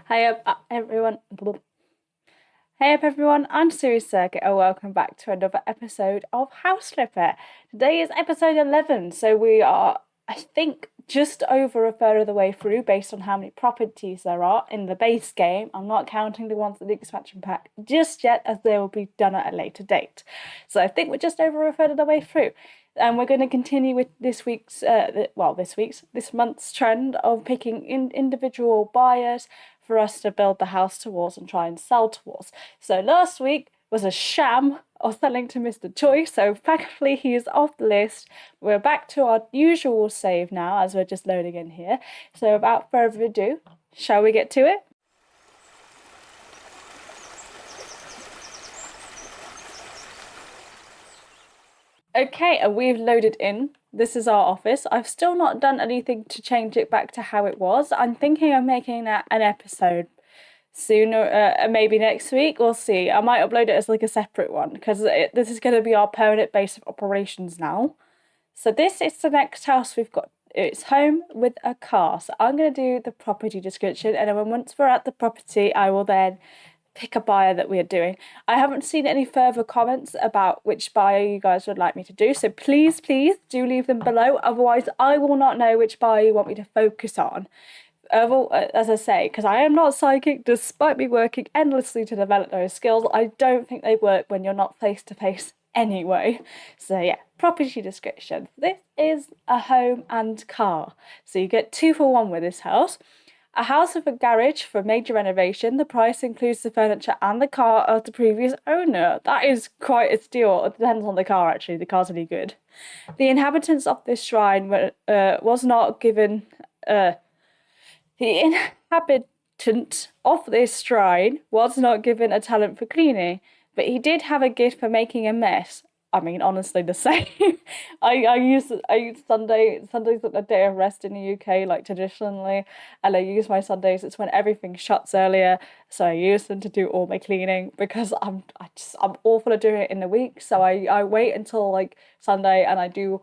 Hey up, everyone. Hey up, everyone. I'm Sue Circuit, and welcome back to another episode of House Flipper. Today is episode 11, so we are, I think, just over a third of the way through based on how many properties there are in the base game. I'm not counting the ones in the expansion pack just yet, as they will be done at a later date. So I think we're just over a third of the way through. And we're going to continue with this month's trend of picking individual buyers for us to build the house towards and try and sell towards. So last week was a sham of selling to Mr. Choice, so thankfully he is off the list. We're back to our usual save now, as we're just loading in here. So without further ado, shall we get to it? Okay, and we've loaded in. This is our office. I've still not done anything to change it back to how it was. I'm thinking of making that an episode sooner, maybe next week. We'll see. I might upload it as like a separate one because this is going to be our permanent base of operations now. So this is the next house we've got. It's home with a car. So I'm going to do the property description, and then once we're at the property, I will then pick a buyer that we are doing. I haven't seen any further comments about which buyer you guys would like me to do, so please do leave them below, otherwise I will not know which buyer you want me to focus on. As I say, because I am not psychic, despite me working endlessly to develop those skills, I don't think they work when you're not face to face anyway. So yeah, property description. This is a home and car, so you get 2 for 1 with this house. A house with a garage for major renovation. The price includes the furniture and the car of the previous owner. That is quite a steal. It depends on the car, actually. The car's really good. The inhabitants of this shrine was not given... the inhabitant of this shrine was not given a talent for cleaning, but he did have a gift for making a mess. I mean, honestly, the same. I use Sundays are the day of rest in the UK, like traditionally, and I use my Sundays. It's when everything shuts earlier, so I use them to do all my cleaning because I'm awful at doing it in the week. So I wait until like Sunday and I do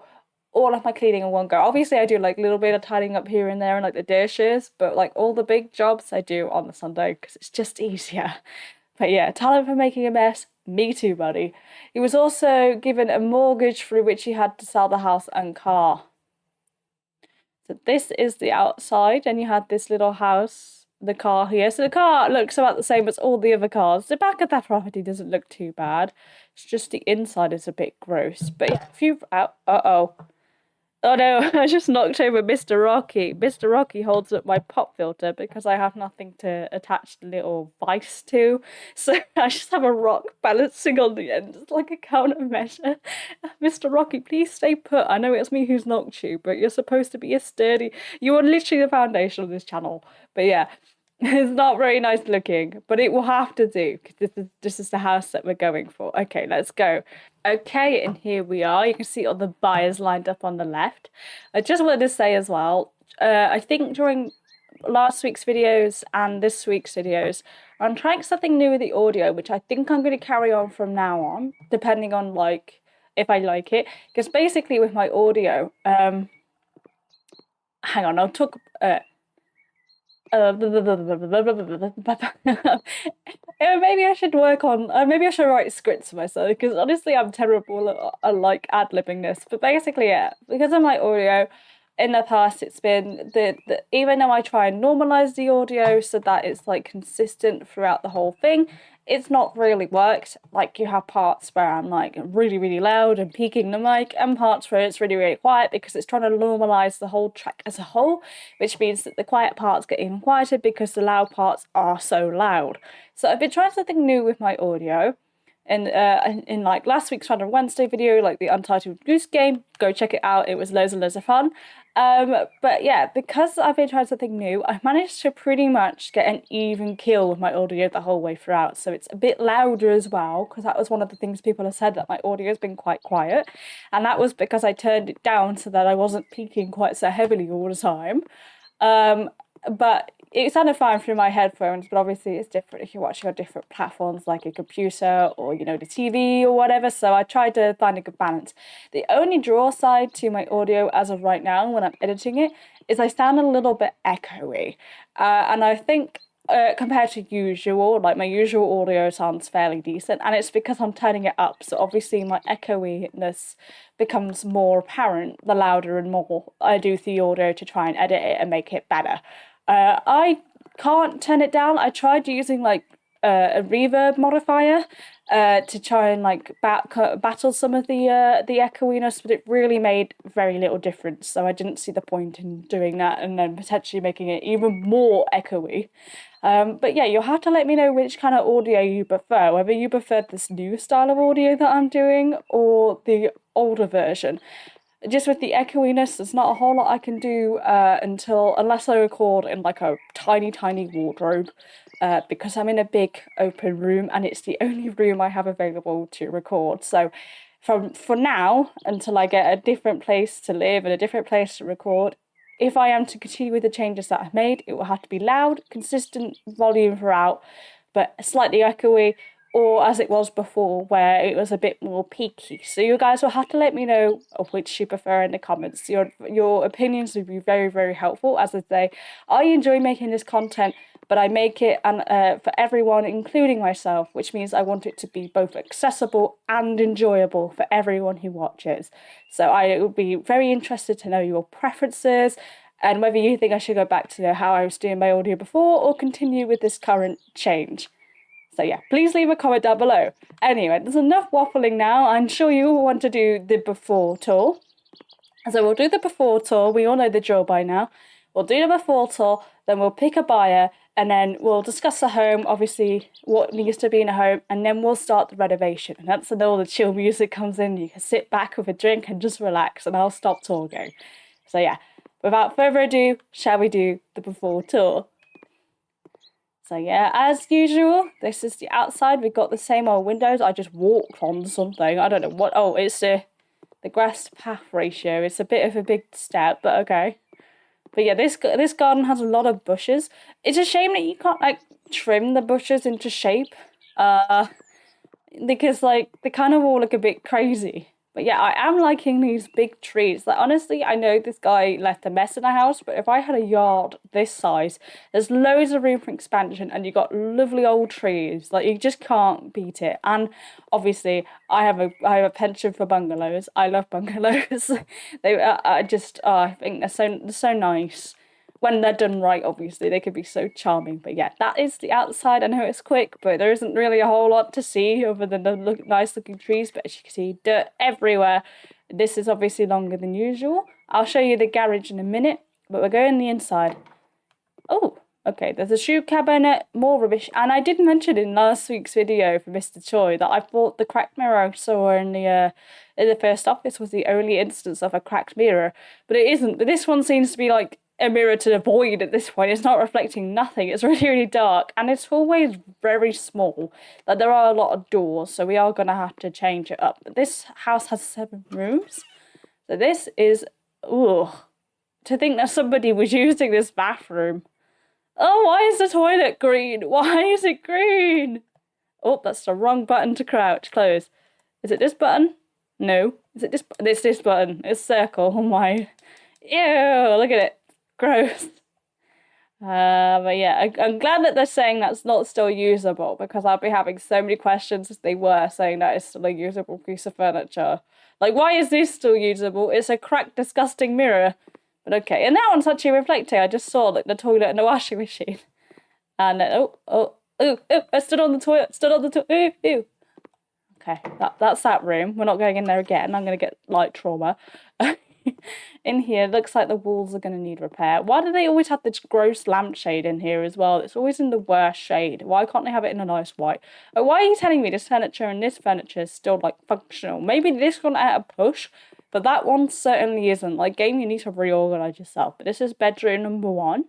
all of my cleaning in one go. Obviously, I do like a little bit of tidying up here and there and like the dishes, but like all the big jobs I do on the Sunday because it's just easier. But yeah, talent for making a mess, me too, buddy. He was also given a mortgage through which he had to sell the house and car. So this is the outside, and you had this little house, the car here. So the car looks about the same as all the other cars. The back of that property doesn't look too bad. It's just the inside is a bit gross. But yeah, if you've... Uh-oh. Oh no, I just knocked over Mr. Rocky. Mr. Rocky holds up my pop filter because I have nothing to attach the little vice to. So I just have a rock balancing on the end. It's like a countermeasure. Mr. Rocky, please stay put. I know it's me who's knocked you, but you're supposed to be a sturdy... You are literally the foundation of this channel. But yeah, it's not very nice looking, but it will have to do because this is the house that we're going for. Okay, let's go. Okay, and here we are. You can see all the buyers lined up on the left. I just wanted to say as well, I think during last week's videos and this week's videos, I'm trying something new with the audio, which I think I'm going to carry on from now on, depending on like if I like it. Because basically with my audio, hang on, I'll talk. Maybe I should work on. Maybe I should write scripts for myself because honestly, I'm terrible at like ad libbing this. But basically, yeah, because of my audio, in the past, it's been the even though I try and normalize the audio so that it's like consistent throughout the whole thing, it's not really worked. Like you have parts where I'm like really loud and peaking the mic, and parts where it's really quiet because it's trying to normalize the whole track as a whole, which means that the quiet parts get even quieter because the loud parts are so loud. So I've been trying something new with my audio. And in like last week's Random Wednesday video, like the Untitled Goose Game, go check it out. It was loads and loads of fun. But yeah, because I've been trying something new, I've managed to pretty much get an even kill with my audio the whole way throughout. So it's a bit louder as well, because that was one of the things people have said, that my audio has been quite quiet. And that was because I turned it down so that I wasn't peaking quite so heavily all the time. But it sounded fine through my headphones, but obviously it's different if you're watching on different platforms like a computer or, you know, the TV or whatever. So I tried to find a good balance. The only draw side to my audio as of right now when I'm editing it is I sound a little bit echoey. And I think compared to usual. Like my usual audio sounds fairly decent, and it's because I'm turning it up. So obviously my echoiness becomes more apparent the louder and more I do the audio to try and edit it and make it better. I can't turn it down. I tried using like a reverb modifier to try and like battle some of the echoiness, but it really made very little difference. So I didn't see the point in doing that and then potentially making it even more echoey. But yeah, you'll have to let me know which kind of audio you prefer, whether you prefer this new style of audio that I'm doing or the older version. Just with the echoiness, there's not a whole lot I can do unless I record in like a tiny wardrobe, because I'm in a big open room and it's the only room I have available to record. So for now, until I get a different place to live and a different place to record, if I am to continue with the changes that I've made, it will have to be loud, consistent volume throughout, but slightly echoey, or as it was before, where it was a bit more peaky. So you guys will have to let me know which you prefer in the comments. Your opinions would be very, very helpful. As I say, I enjoy making this content, but I make it for everyone, including myself, which means I want it to be both accessible and enjoyable for everyone who watches. So I would be very interested to know your preferences and whether you think I should go back to how I was doing my audio before or continue with this current change. So yeah, please leave a comment down below. Anyway, there's enough waffling now. I'm sure you all want to do the before tour. So we'll do the before tour. We all know the drill by now. We'll do the before tour, then we'll pick a buyer, and then we'll discuss the home, obviously what needs to be in a home, and then we'll start the renovation. And that's when all the chill music comes in. You can sit back with a drink and just relax, and I'll stop talking. So yeah, without further ado, shall we do the before tour? So yeah, as usual, this is the outside. We've got the same old windows. I just walked on something. I don't know what. Oh, it's the grass to path ratio. It's a bit of a big step, but okay. But yeah, this garden has a lot of bushes. It's a shame that you can't like trim the bushes into shape, because like they kind of all look a bit crazy. But yeah, I am liking these big trees. Like honestly, I know this guy left a mess in the house, but if I had a yard this size, there's loads of room for expansion, and you got lovely old trees. Like you just can't beat it. And obviously, I have a penchant for bungalows. I love bungalows. I think they're so nice. When they're done right, obviously, they could be so charming. But yeah, that is the outside. I know it's quick, but there isn't really a whole lot to see other than the nice looking trees. But as you can see, dirt everywhere. This is obviously longer than usual. I'll show you the garage in a minute, but we're going the inside. Oh, okay, there's a shoe cabinet, more rubbish. And I did mention in last week's video for Mr. Choi that I thought the cracked mirror I saw in the first office was the only instance of a cracked mirror. But it isn't. But this one seems to be like a mirror to the void at this point. It's not reflecting nothing. It's really, really dark, and it's always very small. Like there are a lot of doors, so we are gonna have to change it up. But this house has 7 rooms, so this is to think that somebody was using this bathroom. Oh, why is the toilet green? Why is it green? Oh, that's the wrong button to close. Is it this button? No. Is it this? It's this button. It's circle. Oh my. Ew, look at it. Gross. But yeah, I'm glad that they're saying that's not still usable, because I'll be having so many questions if they were saying that it's still a usable piece of furniture. Like, why is this still usable? It's a cracked, disgusting mirror. But okay, and that one's actually reflecting. I just saw like the toilet and the washing machine. And I stood on the toilet, ew. Okay, that's that room. We're not going in there again. I'm gonna get light trauma. In here, looks like the walls are going to need repair. Why do they always have this gross lampshade in here as well? It's always in the worst shade. Why can't they have it in a nice white? Why are you telling me this furniture and this furniture is still like functional? Maybe this one at a push, but that one certainly isn't. Like, game, you need to reorganize yourself. But this is bedroom number 1.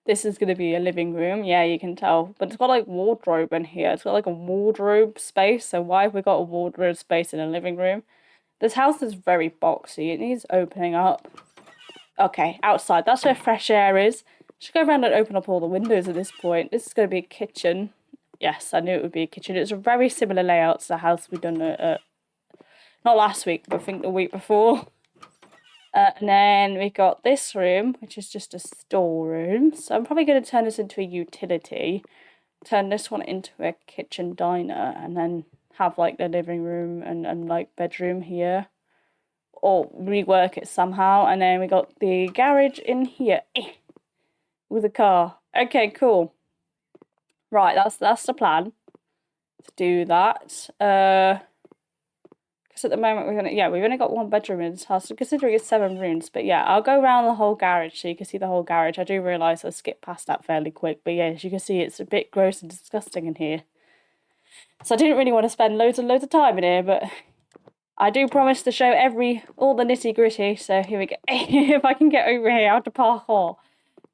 This is going to be a living room. Yeah, you can tell. But it's got like wardrobe in here. It's got like a wardrobe space. So why have we got a wardrobe space in a living room? This house is very boxy. It needs opening up. Okay, outside. That's where fresh air is. Should go around and open up all the windows at this point. This is going to be a kitchen. Yes, I knew it would be a kitchen. It's a very similar layout to the house we've done not last week, but I think the week before. And then we got this room, which is just a storeroom. So I'm probably going to turn this into a utility. Turn this one into a kitchen diner, and then have like the living room and like bedroom here. Or rework it somehow. And then we got the garage in here with a car. Okay, cool. Right, that's the plan to do that. Because at the moment we've only got one bedroom in this house, so considering it's 7 rooms. But yeah, I'll go around the whole garage so you can see the whole garage. I do realise I skipped past that fairly quick, but yeah, as you can see, it's a bit gross and disgusting in here. So I didn't really want to spend loads and loads of time in here, but I do promise to show all the nitty gritty. So here we go. If I can get over here, I have to parkour.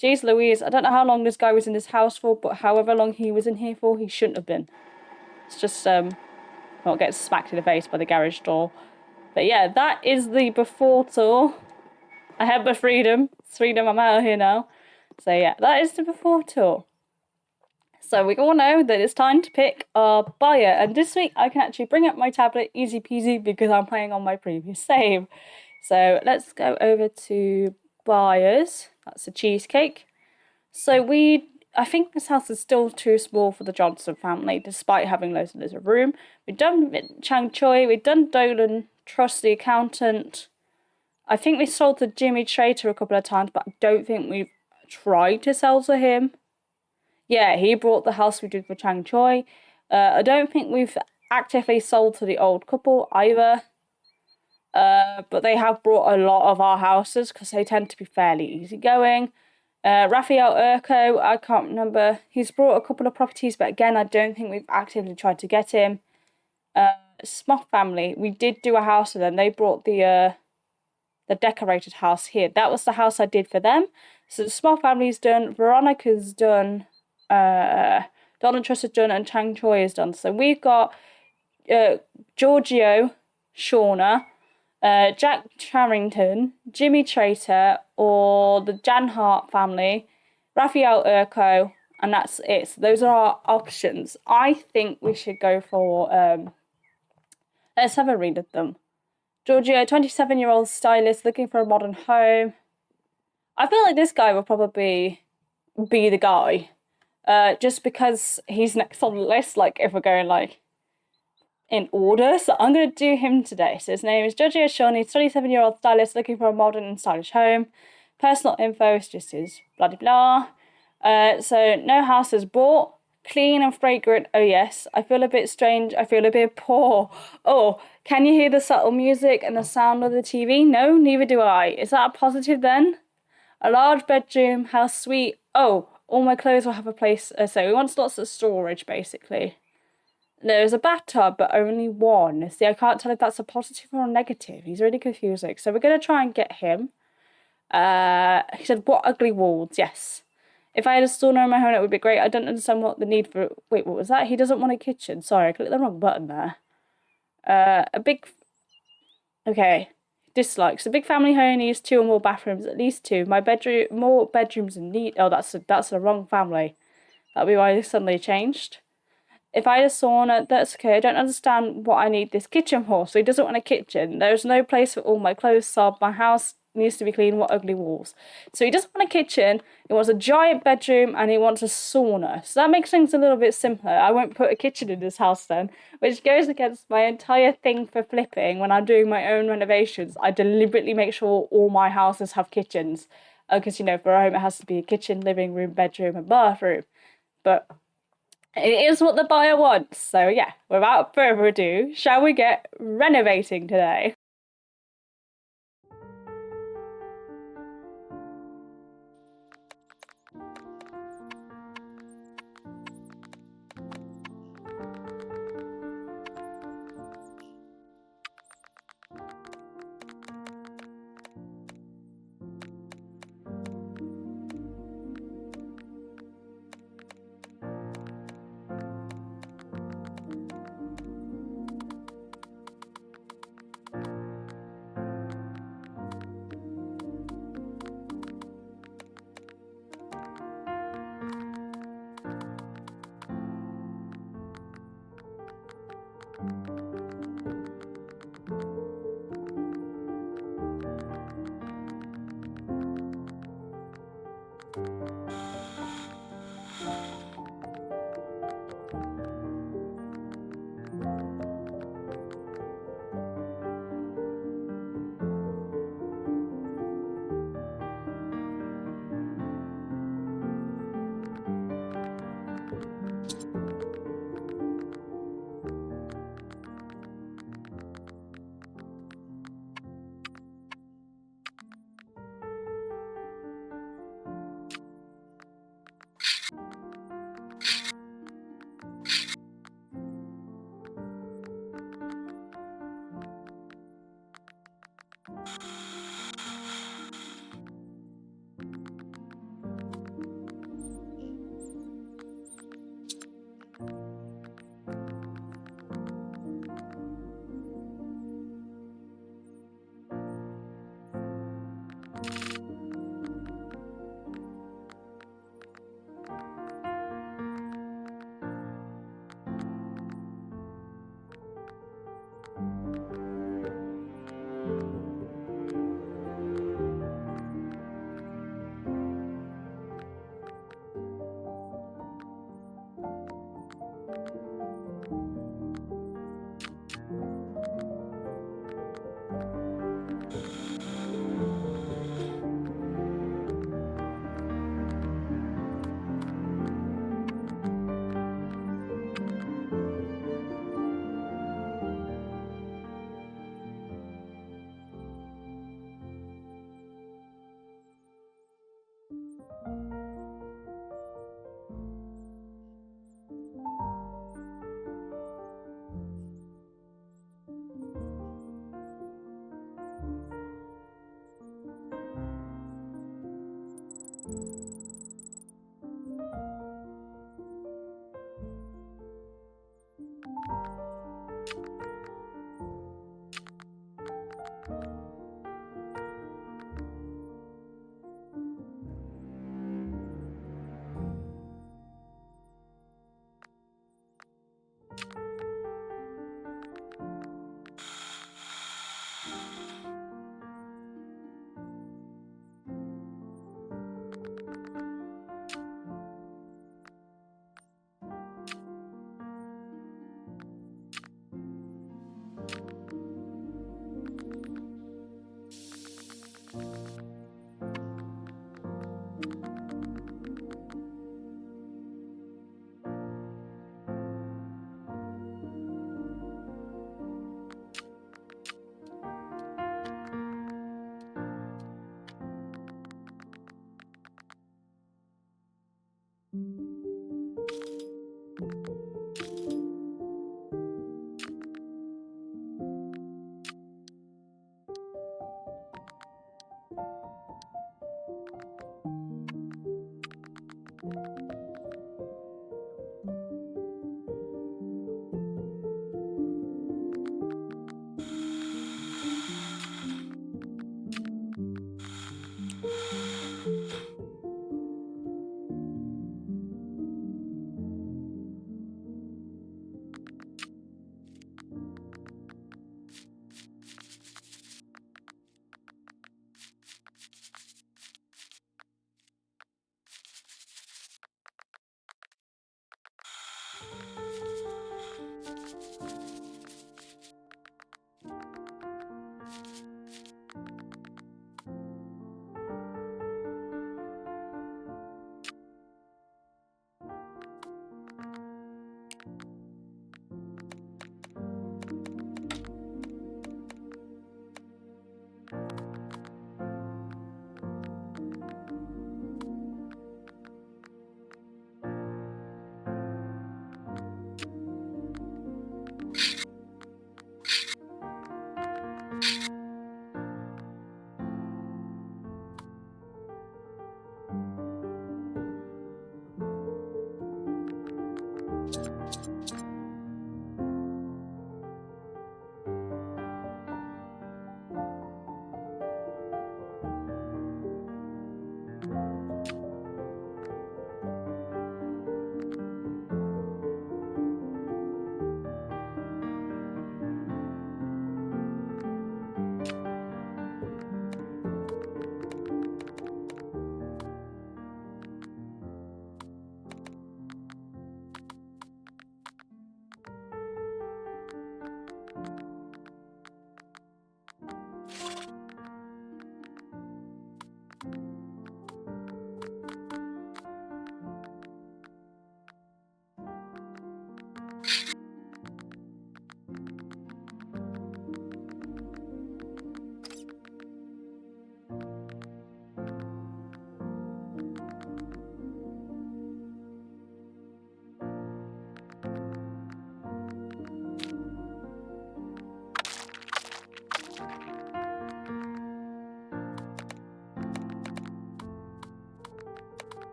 Jeez Louise, I don't know how long this guy was in this house for, but however long he was in here for, he shouldn't have been. It's just not get smacked in the face by the garage door. But yeah, that is the before tour. I have my freedom. It's freedom, I'm out of here now. So yeah, that is the before tour. So we all know that it's time to pick our buyer. And this week I can actually bring up my tablet easy peasy because I'm playing on my previous save. So let's go over to buyers. That's a cheesecake. So I think this house is still too small for the Johnson family, despite having loads and loads of room. We've done Chang Choi, we've done Dolan, Trust the Accountant. I think we sold to Jimmy Trader a couple of times, but I don't think we've tried to sell to him. Yeah, he bought the house we did for Chang Choi. I don't think we've actively sold to the old couple either. But they have brought a lot of our houses because they tend to be fairly easygoing. Raphael Urco, I can't remember. He's brought a couple of properties, but again, I don't think we've actively tried to get him. Smoth family, we did do a house for them. They brought the decorated house here. That was the house I did for them. So the Smoth family's done. Veronica's done. Donald Trust is done, and Chang Choi is done. So we've got Giorgio, Shauna, Jack Charrington, Jimmy Trader, or the Jan Hart family, Raphael Urco, and that's it. So those are our options. I think we should go for, let's have a read of them. Giorgio, 27-year-old stylist looking for a modern home. I feel like this guy will probably be the guy, just because he's next on the list, like if we're going like in order, so I'm going to do him today. So his name is Giorgio Jonny, 27-year-old stylist looking for a modern and stylish home. Personal info is just his blah blah blah. So no house is bought. Clean and fragrant, oh yes. I feel a bit strange, I feel a bit poor. Oh, can you hear the subtle music and the sound of the TV? No, neither do I. Is that a positive then? A large bedroom, how sweet. Oh, all my clothes will have a place. So he wants lots of storage, basically. There's a bathtub, but only one. See, I can't tell if that's a positive or a negative. He's really confusing. So we're going to try and get him. He said, what ugly walls? Yes. If I had a sauna in my home, it would be great. I don't understand what the need for... Wait, what was that? He doesn't want a kitchen. Sorry, I clicked the wrong button there. A big... Okay. Dislikes. A big family home needs 2 or more bathrooms. At least 2. My bedroom... More bedrooms in need... Oh, that's the wrong family. That'll be why this suddenly changed. If I had a sauna, that's okay. I don't understand what I need this kitchen for. So he doesn't want a kitchen. There's no place for all my clothes, so my house needs to be clean. What ugly walls. So he doesn't want a kitchen. He wants a giant bedroom and he wants a sauna. So that makes things a little bit simpler. I won't put a kitchen in this house then, which goes against my entire thing for flipping. When I'm doing my own renovations, I deliberately make sure all my houses have kitchens. Because, you know, for a home, it has to be a kitchen, living room, bedroom, and bathroom. But it is what the buyer wants. So yeah, without further ado, shall we get renovating today?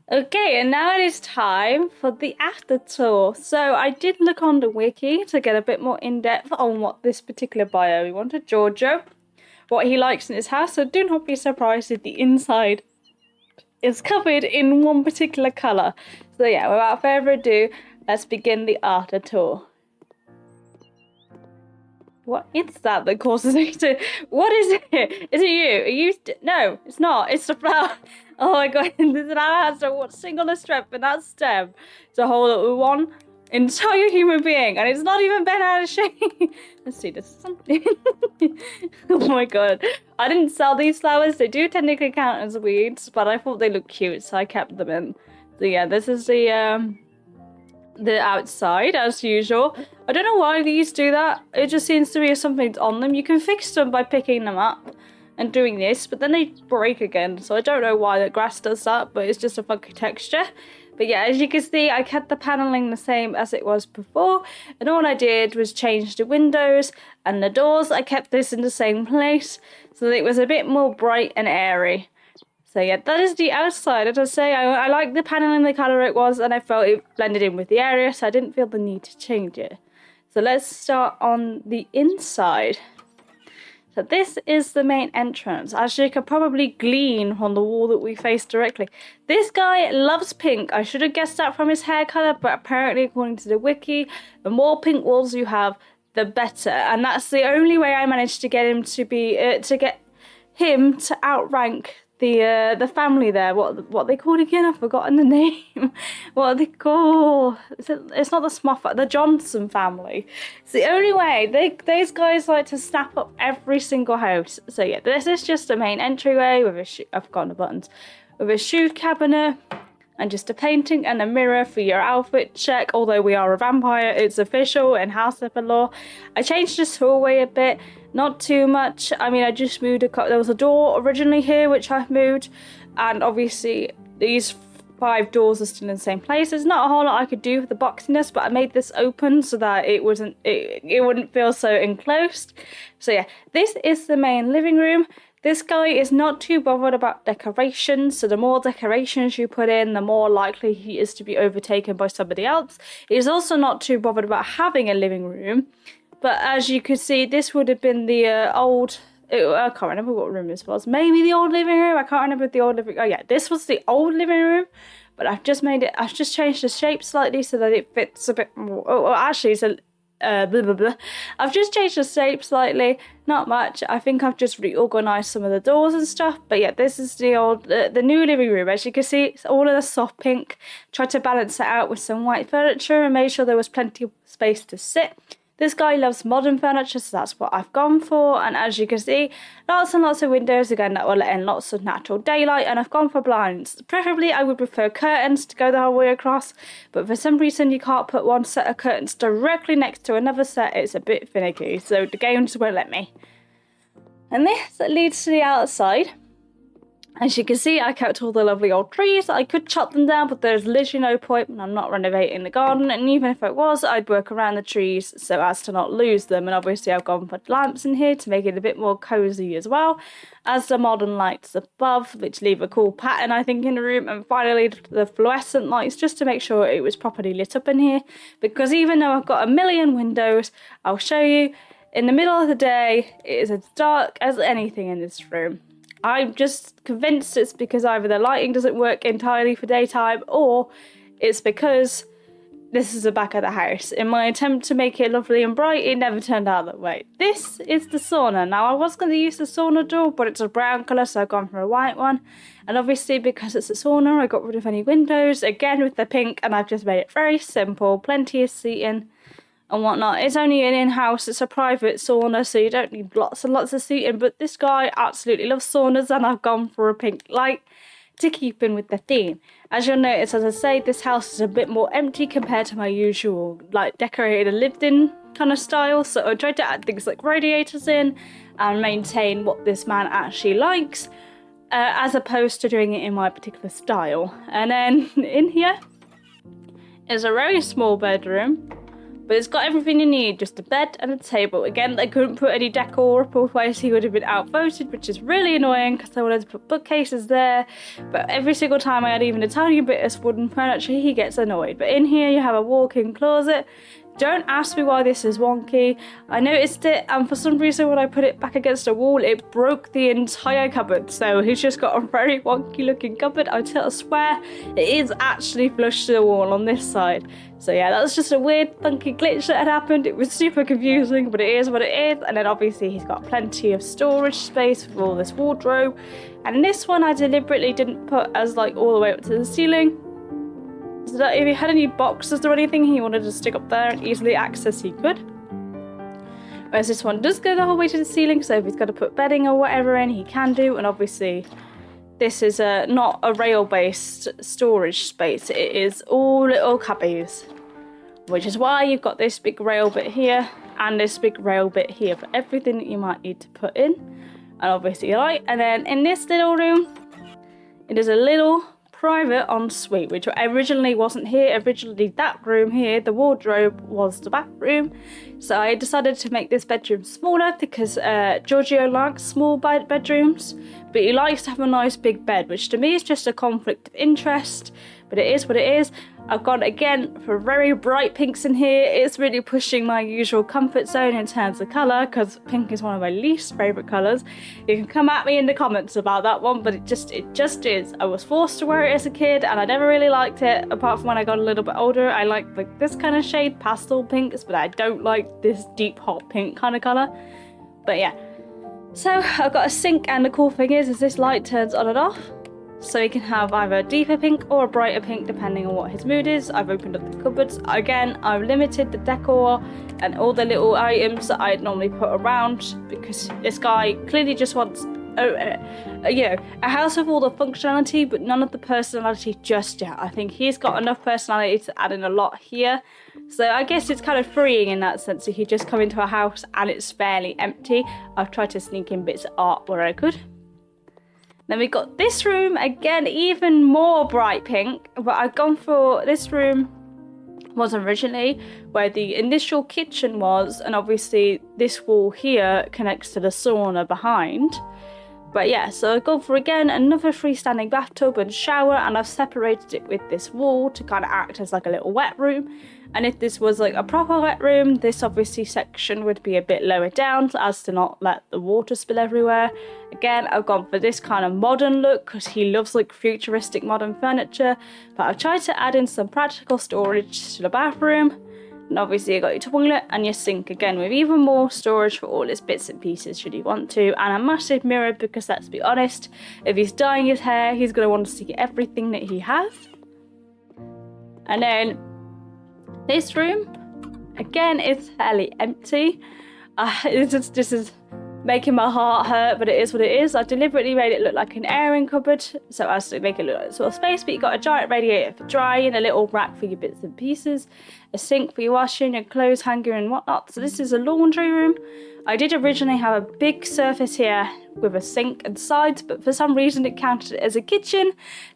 Okay, and now it is time for the after tour. So I did look on the wiki to get a bit more in-depth on what this particular bio we wanted, Giorgio, what he likes in his house. So do not be surprised if the inside is covered in one particular colour. So yeah, without further ado, let's begin the after tour. What is that causes me to... What is it? Is it you? Are you... No, it's not. It's the flower. Oh my god, this flower has a single strip, and that stem. It's a whole little one entire human being, and it's not even been out of shape. Let's see, this is something. Oh my god. I didn't sell these flowers. They do technically count as weeds, but I thought they looked cute, so I kept them in. So yeah, this is the outside as usual. I don't know why these do that. It just seems to be something's on them. You can fix them by picking them up and doing this, but then they break again. So I don't know why the grass does that, but it's just a funky texture. But yeah, as you can see, I kept the paneling the same as it was before, and all I did was change the windows and the doors. I kept this in the same place so that it was a bit more bright and airy. So yeah, that is the outside. As I say, I like the paneling the colour it was, and I felt it blended in with the area, so I didn't feel the need to change it. So let's start on the inside. So this is the main entrance, as you could probably glean on the wall that we face directly. This guy loves pink. I should have guessed that from his hair colour, but apparently according to the wiki, the more pink walls you have, the better. And that's the only way I managed to get him to outrank the family there. What they called again? I've forgotten the name. What are they called? It's not the Smoffat, the Johnson family. It's the only way. Those guys like to snap up every single house. So yeah, this is just the main entryway with I've forgotten the buttons. With a shoe cabinet, and just a painting and a mirror for your outfit check. Although we are a vampire, it's official in House of Law. I changed this hallway a bit, not too much. I mean, I just moved there was a door originally here which I've moved, and obviously these 5 doors are still in the same place. There's not a whole lot I could do with the boxiness, but I made this open so that it wouldn't feel so enclosed. So yeah, this is the main living room. This guy is not too bothered about decorations, so the more decorations you put in, the more likely he is to be overtaken by somebody else. He's also not too bothered about having a living room, but as you can see, this would have been the old... I can't remember what room this was. Maybe the old living room? I can't remember the old living... Oh yeah, this was the old living room, but I've just changed the shape slightly so that it fits a bit more... Oh, actually, it's a... blah, blah, blah. I've just changed the shape slightly, not much. I think I've just reorganized some of the doors and stuff, but yeah, this is the new living room. As you can see, it's all in a soft pink. Tried to balance it out with some white furniture and made sure there was plenty of space to sit. This guy loves modern furniture, so that's what I've gone for. And as you can see, lots and lots of windows, again, that will let in lots of natural daylight. And I've gone for blinds. Preferably, I would prefer curtains to go the whole way across. But for some reason, you can't put one set of curtains directly next to another set. It's a bit finicky, so the game just won't let me. And this leads to the outside. As you can see, I kept all the lovely old trees. I could chop them down, but there's literally no point when I'm not renovating the garden. And even if it was, I'd work around the trees so as to not lose them. And obviously I've gone for lamps in here to make it a bit more cozy as well. As the modern lights above, which leave a cool pattern, I think, in the room. And finally, the fluorescent lights, just to make sure it was properly lit up in here. Because even though I've got a million windows, I'll show you, in the middle of the day, it is as dark as anything in this room. I'm just convinced it's because either the lighting doesn't work entirely for daytime, or it's because this is the back of the house. In my attempt to make it lovely and bright, it never turned out that way. This is the sauna. Now, I was going to use the sauna door, but it's a brown colour, so I've gone for a white one. And obviously, because it's a sauna, I got rid of any windows, again with the pink, and I've just made it very simple. Plenty of seating and whatnot. It's only an in-house, it's a private sauna, so you don't need lots and lots of seating, but this guy absolutely loves saunas, and I've gone for a pink light to keep in with the theme. As you'll notice, as I say, this house is a bit more empty compared to my usual, like, decorated and lived in kind of style, so I tried to add things like radiators in and maintain what this man actually likes, as opposed to doing it in my particular style. And then in here is a very small bedroom, but it's got everything you need, just a bed and a table. Again, they couldn't put any decor up, otherwise he would have been outvoted, which is really annoying because I wanted to put bookcases there. But every single time I add even a tiny bit of wooden furniture, he gets annoyed. But in here you have a walk-in closet. Don't ask me why this is wonky. I noticed it, and for some reason when I put it back against a wall, it broke the entire cupboard. So he's just got a very wonky looking cupboard. I swear it is actually flush to the wall on this side. So yeah, that was just a weird funky glitch that had happened. It was super confusing, but it is what it is. And then obviously he's got plenty of storage space with all this wardrobe. And this one I deliberately didn't put as like all the way up to the ceiling, so that if he had any boxes or anything he wanted to stick up there and easily access, he could. Whereas this one does go the whole way to the ceiling, so if he's got to put bedding or whatever in, he can do. And obviously this is not a rail-based storage space, it is all little cubbies, which is why you've got this big rail bit here and this big rail bit here for everything that you might need to put in. And obviously you like. And then in this little room, it is a little private ensuite, which originally wasn't here. Originally that room here, the wardrobe, was the bathroom. So I decided to make this bedroom smaller because Giorgio likes small bedrooms, but he likes to have a nice big bed, which to me is just a conflict of interest, but it is what it is. I've gone again for very bright pinks in here. It's really pushing my usual comfort zone in terms of colour, because pink is one of my least favourite colours. You can come at me in the comments about that one, but it just is. I was forced to wear it as a kid and I never really liked it, apart from when I got a little bit older. I like this kind of shade, pastel pinks, but I don't like this deep hot pink kind of colour. But yeah, so I've got a sink, and the cool thing is this light turns on and off. So he can have either a deeper pink or a brighter pink depending on what his mood is. I've opened up the cupboards. Again, I've limited the decor and all the little items that I'd normally put around, because this guy clearly just wants a house with all the functionality but none of the personality just yet. I think he's got enough personality to add in a lot here. So I guess it's kind of freeing in that sense if you just come into a house and it's fairly empty. I've tried to sneak in bits of art where I could. Then we got this room, again, even more bright pink, but I've gone for this room was originally where the initial kitchen was, and obviously this wall here connects to the sauna behind. But yeah, so I've gone for, again, another freestanding bathtub and shower, and I've separated it with this wall to kind of act as like a little wet room. And if this was like a proper wet room, this obviously section would be a bit lower down as to not let the water spill everywhere. Again, I've gone for this kind of modern look because he loves like futuristic modern furniture, but I've tried to add in some practical storage to the bathroom. And obviously you got your toilet and your sink, again with even more storage for all his bits and pieces should he want to, and a massive mirror because, let's be honest, if he's dyeing his hair he's going to want to see everything that he has. And then this room, again, is fairly empty. This is making my heart hurt, but it is what it is. I deliberately made it look like an airing cupboard so as to make it look like sort of space, but you got a giant radiator for drying, a little rack for your bits and pieces, a sink for your washing, your clothes hanger and whatnot. So this is a laundry room. I did originally have a big surface here with a sink and sides, but for some reason it counted as a kitchen,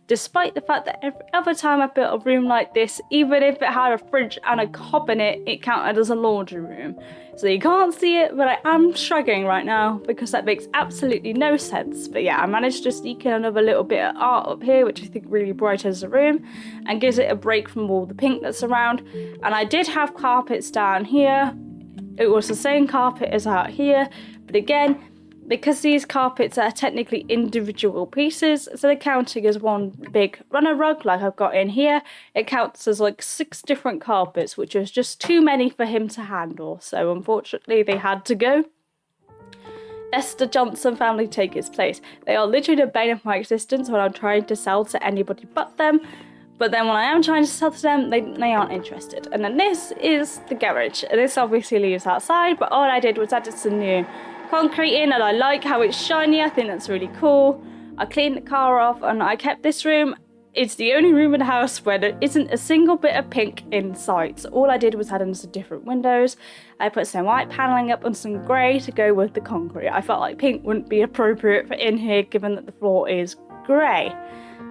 despite the fact that every other time I built a room like this, even if it had a fridge and a hob in it, it counted as a laundry room. So you can't see it, but I am struggling right now because that makes absolutely no sense. But yeah, I managed to sneak in another little bit of art up here, which I think really brightens the room and gives it a break from all the pink that's around. And I did have carpets down here. It was the same carpet as out here, but again, because these carpets are technically individual pieces, instead of counting as one big runner rug like I've got in here, it counts as like 6 different carpets, which was just too many for him to handle. So unfortunately they had to go. Esther Johnson family take his place. They are literally the bane of my existence when I'm trying to sell to anybody but them. But then when I am trying to sell to them, they aren't interested. And then this is the garage. This obviously leaves outside, but all I did was added some new concrete in, and I like how it's shiny. I think that's really cool. I cleaned the car off and I kept this room. It's the only room in the house where there isn't a single bit of pink in sight. So all I did was add in some different windows. I put some white paneling up and some grey to go with the concrete. I felt like pink wouldn't be appropriate for in here given that the floor is grey.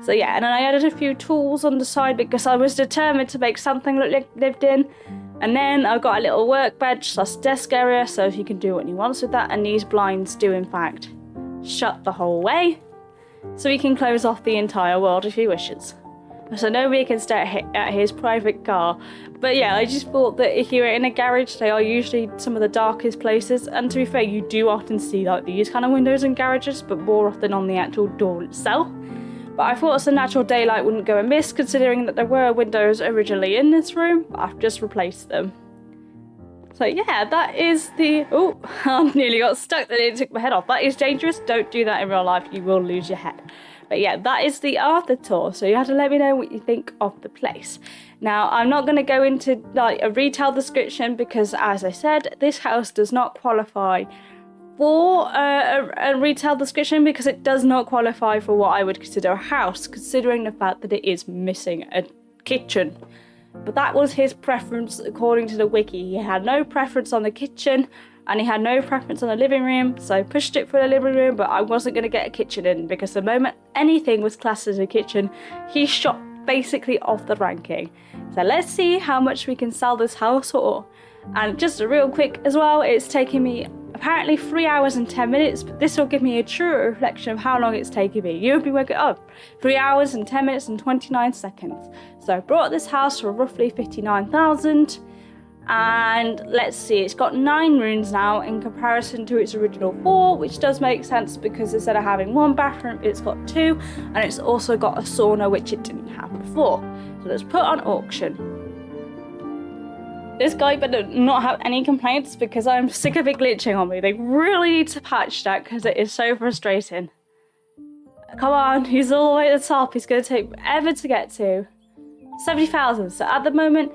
So yeah, and then I added a few tools on the side because I was determined to make something look like lived in. And then I've got a little workbench / desk area, so he can do what he wants with that. And these blinds do in fact shut the whole way, so he can close off the entire world if he wishes. So nobody can stare at his private car. But yeah, I just thought that if you're in a garage, they are usually some of the darkest places. And to be fair, you do often see like these kind of windows in garages, but more often on the actual door itself. But I thought some natural daylight wouldn't go amiss, considering that there were windows originally in this room, but I've just replaced them. So yeah, that is the... Oh, I nearly got stuck, then it took my head off. That is dangerous. Don't do that in real life, you will lose your head. But yeah, that is the Arthur tour, so you have to let me know what you think of the place. Now, I'm not going to go into like a retail description because, as I said, this house does not qualify for a retail description because it does not qualify for what I would consider a house, considering the fact that it is missing a kitchen. But that was his preference according to the wiki. He had no preference on the kitchen and he had no preference on the living room, so I pushed it for the living room, but I wasn't going to get a kitchen in because the moment anything was classed as a kitchen, he shot basically off the ranking. So let's see how much we can sell this house for. And just a real quick as well, it's taken me apparently 3 hours and 10 minutes, but this will give me a true reflection of how long it's taken me. You'll be working up 3 hours and 10 minutes and 29 seconds. So I brought this house for roughly 59,000. And let's see, it's got 9 rooms now in comparison to its original 4, which does make sense because instead of having 1 bathroom, it's got 2, and it's also got a sauna, which it didn't have before. So let's put on auction. This guy better not have any complaints because I'm sick of it glitching on me. They really need to patch that because it is so frustrating. Come on, he's all the way at the top. He's going to take forever to get to. 70,000. So at the moment,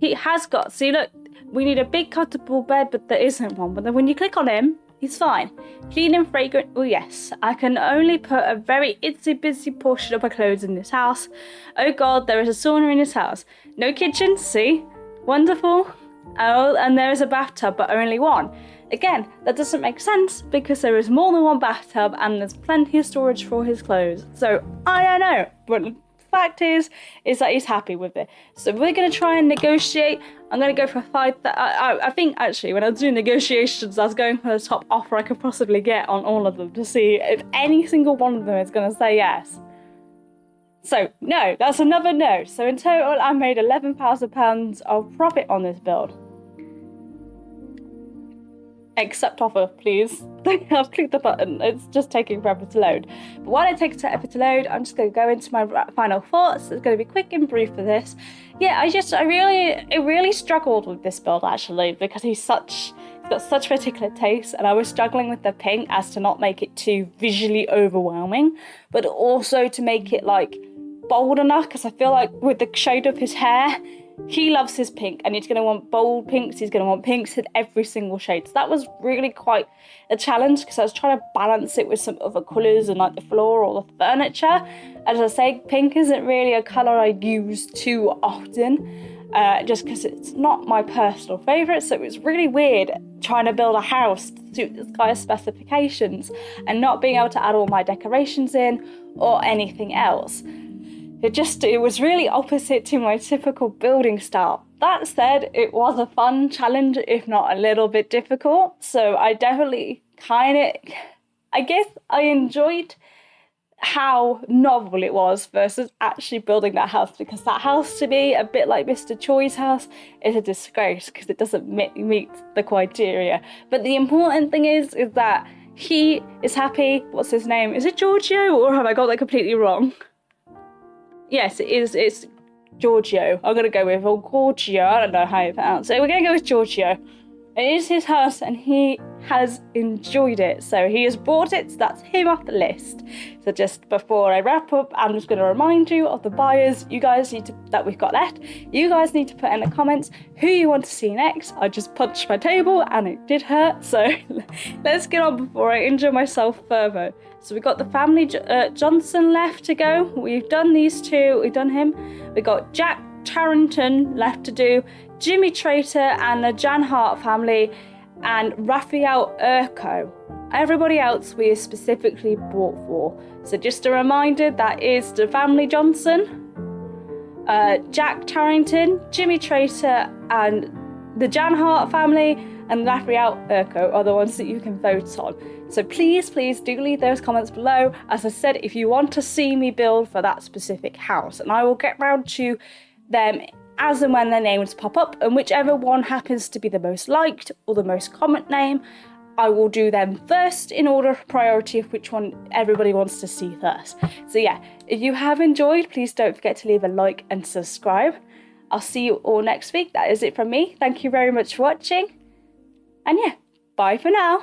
he has got... See, look, we need a big comfortable bed, but there isn't one. But then when you click on him, He's fine. Clean and fragrant, oh yes. I can only put a very itsy-bitsy portion of my clothes in this house. Oh god, there is a sauna in this house. No kitchen, see? Wonderful. Oh, and there is a bathtub, but only one. Again, that doesn't make sense because there is more than one bathtub and there's plenty of storage for his clothes. So, I don't know, but the fact is that he's happy with it. So we're going to try and negotiate. I'm going to go for 5. I think actually when I was doing negotiations, I was going for the top offer I could possibly get on all of them to see if any single one of them is going to say yes. So no, that's another no. So in total, I made £11,000 of profit on this build. Accept offer, please. I've clicked the button. It's just taking forever to load. But while it takes forever to load, I'm just going to go into my final thoughts. It's going to be quick and brief for this. Yeah, I really struggled with this build actually because he's got such particular taste, and I was struggling with the pink as to not make it too visually overwhelming, but also to make it like bold enough, because I feel like with the shade of his hair, he loves his pink and he's going to want bold pinks. He's going to want pinks in every single shade. So that was really quite a challenge because I was trying to balance it with some other colours and like the floor or the furniture. As I say, pink isn't really a colour I use too often just because it's not my personal favourite. So it was really weird trying to build a house to suit this guy's specifications and not being able to add all my decorations in or anything else. It was really opposite to my typical building style. That said, it was a fun challenge, if not a little bit difficult. So I definitely I guess I enjoyed how novel it was versus actually building that house, because that house to me, a bit like Mr. Choi's house, is a disgrace because it doesn't meet the criteria. But the important thing is that he is happy. What's his name? Is it Giorgio, or have I got that completely wrong? Yes, it is. It's Giorgio. I'm going to go with Giorgio. I don't know how you pronounce it. We're going to go with Giorgio. It is his house and he has enjoyed it. So he has bought it. So that's him off the list. So just before I wrap up, I'm just going to remind you of the buyers that we've got left. You guys need to put in the comments who you want to see next. I just punched my table and it did hurt. So let's get on before I injure myself further. So we've got the family Johnson left to go. We've done these two. We've done him. We've got Jack Tarrington left to do, Jimmy Traitor and the Jan Hart family, and Raphael Urco. Everybody else we have specifically bought for. So just a reminder, that is the family Johnson, Jack Tarrington, Jimmy Traitor, and the Jan Hart family, and Raphael Urco are the ones that you can vote on. So please do leave those comments below. As I said, if you want to see me build for that specific house, and I will get round to them as and when their names pop up, and whichever one happens to be the most liked or the most common name, I will do them first in order of priority of which one everybody wants to see first. So yeah, if you have enjoyed, please don't forget to leave a like and subscribe. I'll see you all next week. That is it from me. Thank you very much for watching. And yeah, bye for now.